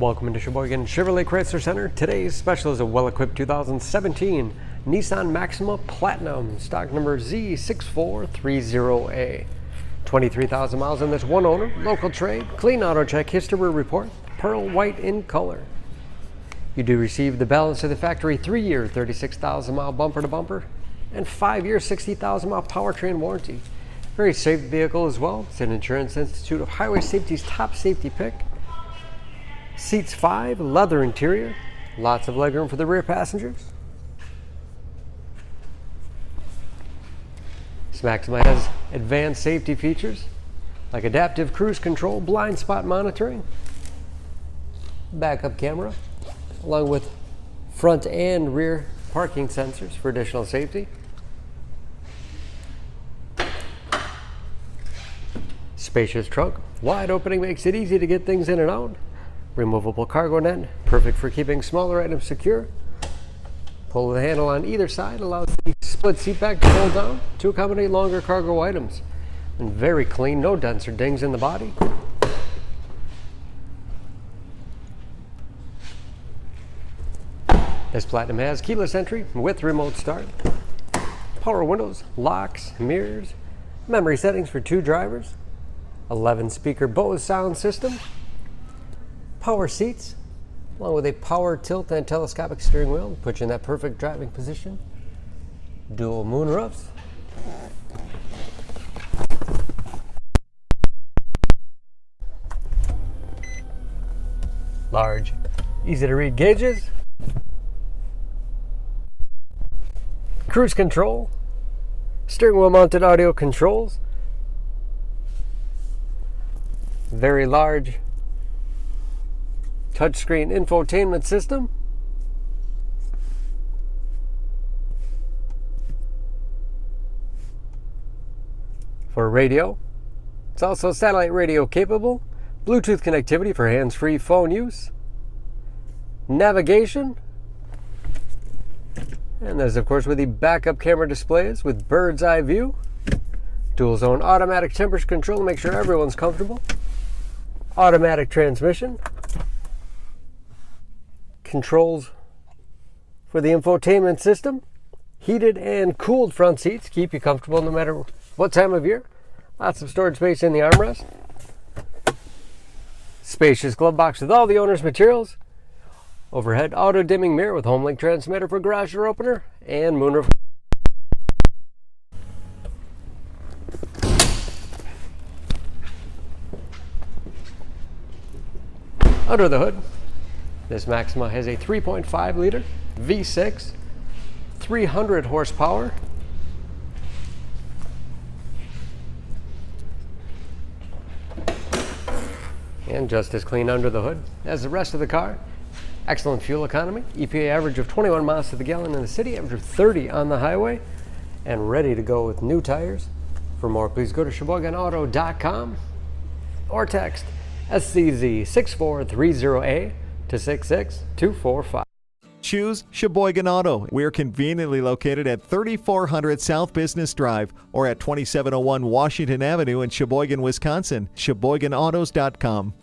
Welcome into Sheboygan Chevrolet Chrysler Center. Today's special is a well-equipped 2017 Nissan Maxima Platinum, stock number Z6430A. 23,000 miles on this, one owner, local trade, clean auto check history report, pearl white in color. You do receive the balance of the factory 3-year 36,000 mile bumper to bumper and 5-year 60,000 mile powertrain warranty. Very safe vehicle as well. It's an Insurance Institute of Highway Safety's top safety pick. Seats 5, leather interior, lots of legroom for the rear passengers. This Maxima has advanced safety features like adaptive cruise control, blind spot monitoring, backup camera, along with front and rear parking sensors for additional safety. Spacious trunk, wide opening makes it easy to get things in and out. Removable cargo net, perfect for keeping smaller items secure. Pull the handle on either side allows the split seat back to fold down to accommodate longer cargo items. And very clean, no dents or dings in the body. This Platinum has keyless entry with remote start, power windows, locks, mirrors, memory settings for 2 drivers, 11-speaker Bose sound system, power seats, along with a power tilt and telescopic steering wheel to put you in that perfect driving position. Dual moonroofs. Large, easy to read gauges. Cruise control. Steering wheel mounted audio controls. Very large touchscreen infotainment system. For radio, it's also satellite radio capable, Bluetooth connectivity for hands-free phone use, navigation, and there's of course with the backup camera displays with bird's eye view, dual zone automatic temperature control to make sure everyone's comfortable, automatic transmission, controls for the infotainment system, heated and cooled front seats, keep you comfortable no matter what time of year. Lots of storage space in the armrest. Spacious glove box with all the owner's materials. Overhead auto dimming mirror with home link transmitter for garage door opener and moonroof. Under the hood, this Maxima has a 3.5 liter V6, 300 horsepower. And just as clean under the hood as the rest of the car. Excellent fuel economy, EPA average of 21 miles to the gallon in the city, average of 30 on the highway, and ready to go with new tires. For more, please go to SheboyganAuto.com or text SCZ6430A to 66245. Choose Sheboygan Auto. We're conveniently located at 3400 South Business Drive or at 2701 Washington Avenue in Sheboygan, Wisconsin. SheboyganAutos.com.